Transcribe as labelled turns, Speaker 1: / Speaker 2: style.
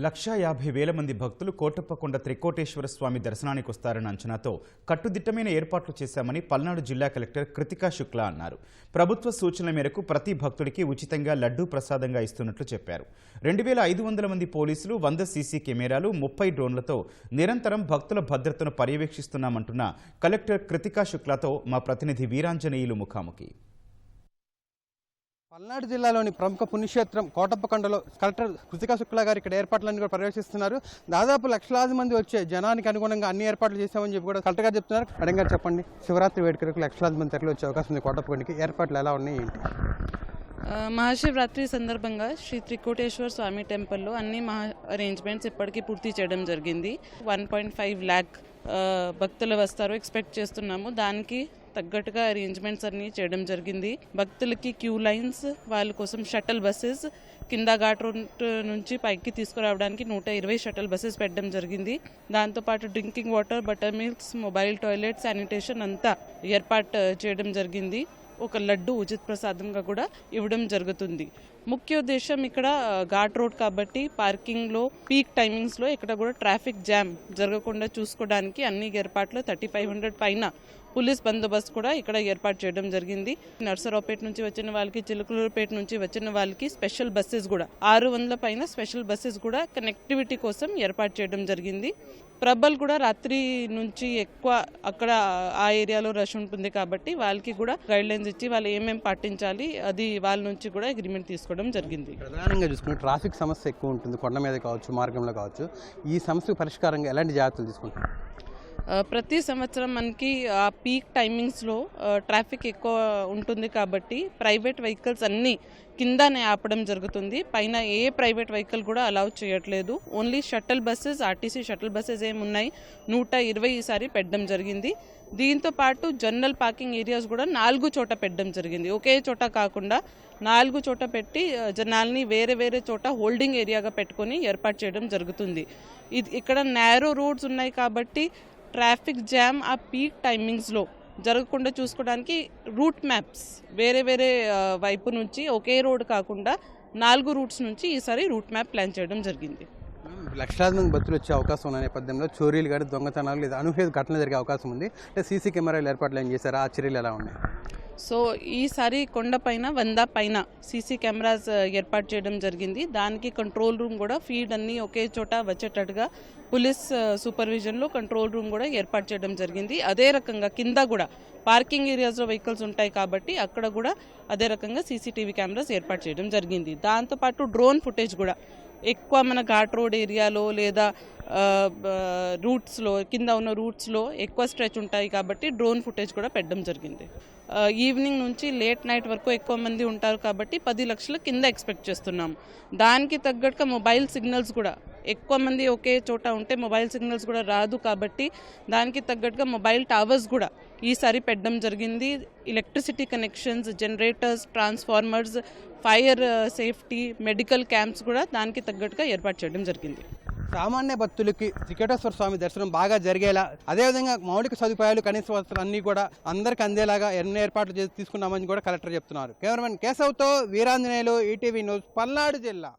Speaker 1: 1,50,000 మంది భక్తులు కోటప్పకొండ త్రికోటేశ్వర స్వామి దర్శనానికి వస్తారన్న అంచనాతో కట్టుదిట్టమైన ఏర్పాట్లు చేశామని పల్నాడు జిల్లా కలెక్టర్ కృతికా శుక్లా అన్నారు. ప్రభుత్వ సూచనల మేరకు ప్రతి భక్తుడికి ఉచితంగా లడ్డూ ప్రసాదంగా ఇస్తున్నట్లు చెప్పారు. 2,500 మంది పోలీసులు, 100 సీసీ కెమెరాలు, 30 డ్రోన్లతో నిరంతరం భక్తుల భద్రతను పర్యవేక్షిస్తున్నామంటున్న కలెక్టర్ కృతికా శుక్లాతో మా ప్రతినిధి వీరాంజనేయులు ముఖాముఖి.
Speaker 2: పల్నాడు జిల్లాలోని ప్రముఖ పుణ్యక్షేత్రం కోటప్పకొండలో కలెక్టర్ కృతికా శుక్లా గారు ఇక్కడ ఏర్పాట్లన్నీ కూడా పర్యవేక్షిస్తున్నారు. దాదాపు లక్షలాది మంది వచ్చే జనానికి అనుగుణంగా అన్ని ఏర్పాట్లు చేశామని చెప్పి కూడా కలెక్టర్ గారు చెప్తున్నారు. మేడం గారు చెప్పండి, శివరాత్రి వేడుకలకు లక్షలాది మంది తరలి వచ్చే అవకాశం ఉంది కోటప్పకొండకి, ఏర్పాట్లు ఎలా ఉన్నాయి ఏంటి?
Speaker 3: మహాశివరాత్రి సందర్భంగా శ్రీ త్రికోటేశ్వర స్వామి టెంపుల్లో అన్ని అరేంజ్మెంట్స్ ఇప్పటికీ పూర్తి చేయడం జరిగింది. 1.5 lakh భక్తులు వస్తారు ఎక్స్పెక్ట్ చేస్తున్నాము. దానికి తగ్గట్టుగా అరేంజ్మెంట్స్ అన్ని చేయడం జరిగింది. భక్తులకి క్యూ లైన్స్, వాళ్ళ కోసం షటల్ బస్సెస్, కింద ఘాట్ రోడ్ నుంచి పైకి తీసుకురావడానికి 120 షటల్ బస్సెస్ పెట్టడం జరిగింది. దాంతోపాటు drinking water, butter milks, mobile toilet, sanitation అంతా ఏర్పాటు చేయడం జరిగింది. ఒక లడ్డు ఉచిత ప్రసాదంగా కూడా ఇవ్వడం జరుగుతుంది. ముఖ్య ఉద్దేశం ఇక్కడ ఘాట్ రోడ్ కాబట్టి పార్కింగ్లో పీక్ టైమింగ్స్లో ఇక్కడ కూడా ట్రాఫిక్ జామ్ జరగకుండా చూసుకోవడానికి అన్ని ఏర్పాట్లు 3,500 పైన పోలీస్ బందోబస్తు కూడా ఇక్కడ ఏర్పాటు చేయడం జరిగింది. నర్సరావుపేట నుంచి వచ్చిన వాళ్ళకి, చిలుకలూరుపేట నుంచి వచ్చిన వాళ్ళకి స్పెషల్ బస్సెస్ కూడా 600 పైన స్పెషల్ బస్సెస్ కూడా కనెక్టివిటీ కోసం ఏర్పాటు చేయడం జరిగింది. ప్రభల్ కూడా రాత్రి నుంచి ఎక్కువ అక్కడ ఆ ఏరియాలో రష్ ఉంటుంది కాబట్టి వాళ్ళకి కూడా గైడ్ లైన్స్ ఇచ్చి వాళ్ళు ఏమేమి పాటించాలి అది వాళ్ళ నుంచి కూడా అగ్రిమెంట్ తీసుకోవడం జరిగింది.
Speaker 2: ప్రధానంగా చూసుకుంటే ట్రాఫిక్ సమస్య ఎక్కువ ఉంటుంది, కొండ మీద కావచ్చు, మార్గంలో కావచ్చు. ఈ సమస్య పరిష్కారంగా ఎలాంటి జాగ్రత్తలు తీసుకుంటారు?
Speaker 3: ప్రతి సంవత్సరం మనకి ఆ పీక్ టైమింగ్స్లో ట్రాఫిక్ ఎక్కువ ఉంటుంది కాబట్టి ప్రైవేట్ వెహికల్స్ అన్నీ కిందనే ఆపడం జరుగుతుంది. పైన ఏ ప్రైవేట్ వెహికల్ కూడా అలౌ చేయట్లేదు. Only shuttle buses, RTC shuttle buses ఏమున్నాయి 120 ఈసారి పెట్టడం జరిగింది. దీంతో పాటు జనరల్ పార్కింగ్ ఏరియాస్ కూడా 4 చోట పెట్టడం జరిగింది. ఒకే చోట కాకుండా 4 చోట పెట్టి జనాల్ని వేరే వేరే చోట హోల్డింగ్ ఏరియాగా పెట్టుకొని ఏర్పాటు చేయడం జరుగుతుంది. ఇక్కడ నేరో రోడ్స్ ఉన్నాయి కాబట్టి ట్రాఫిక్ జామ్ ఆ పీక్ టైమింగ్స్లో జరగకుండా చూసుకోవడానికి రూట్ మ్యాప్స్ వేరే వేరే వైపు నుంచి ఒకే రోడ్ కాకుండా 4 రూట్స్ నుంచి ఈసారి రూట్ మ్యాప్ ప్లాన్ చేయడం జరిగింది.
Speaker 2: లక్షలాది మంది భక్తులు వచ్చే అవకాశం ఉన్న నేపథ్యంలో చోరీలు కానీ, దొంగతనాలు లేదా అనూహ్య ఘటనలు జరిగే అవకాశం ఉంది. అంటే సీసీ కెమెరాలు ఏర్పాట్లు ఏం చేశారా? ఆ చర్యలు ఎలా ఉన్నాయి?
Speaker 3: సో ఈసారి కొండపైన 100 పైన సీసీ కెమెరాస్ ఏర్పాటు చేయడం జరిగింది. దానికి కంట్రోల్ రూమ్ కూడా ఫీడ్ అన్నీ ఒకే చోట వచ్చేటట్టుగా పోలీస్ సూపర్విజన్లో కంట్రోల్ రూమ్ కూడా ఏర్పాటు చేయడం జరిగింది. అదే రకంగా కింద కూడా పార్కింగ్ ఏరియాస్లో వెహికల్స్ ఉంటాయి కాబట్టి అక్కడ కూడా అదే రకంగా సీసీటీవీ కెమెరాస్ ఏర్పాటు చేయడం జరిగింది. దాంతోపాటు డ్రోన్ ఫుటేజ్ కూడా ఎక్కువ మన ఘాట్ రోడ్ ఏరియాలో లేదా రూట్స్లో, కింద ఉన్న రూట్స్లో ఎక్కువ స్ట్రెచ్ ఉంటాయి కాబట్టి డ్రోన్ ఫుటేజ్ కూడా పెట్టడం జరిగింది. ఈవినింగ్ నుంచి లేట్ నైట్ వరకు ఎక్కువ మంది ఉంటారు కాబట్టి 10 లక్షల కింద ఎక్స్పెక్ట్ చేస్తున్నాం. దానికి తగ్గట్టుగా మొబైల్ సిగ్నల్స్ కూడా ఎక్కువ మంది ఒకే చోట ఉంటే మొబైల్ సిగ్నల్స్ కూడా రాదు కాబట్టి దానికి తగ్గట్టుగా మొబైల్ టవర్స్ కూడా ఈసారి పెట్టడం జరిగింది. Electricity connections, generators, transformers, fire safety, medical camps కూడా దానికి తగ్గట్టుగా ఏర్పాటు చేయడం జరిగింది.
Speaker 2: సామాన్య భక్తులకి త్రికోటేశ్వర స్వామి దర్శనం బాగా జరిగేలా, అదేవిధంగా మౌలిక సదుపాయాలు, కనీస వసతులు అన్నీ కూడా అందరికీ అందేలాగా ఎన్ని ఏర్పాట్లు చేసి తీసుకున్నామని కూడా కలెక్టర్ చెప్తున్నారు. కెమెరామెన్ కేశవ్తో వీరాంజనేయులు, ఈటీవీ న్యూస్, పల్నాడు జిల్లా.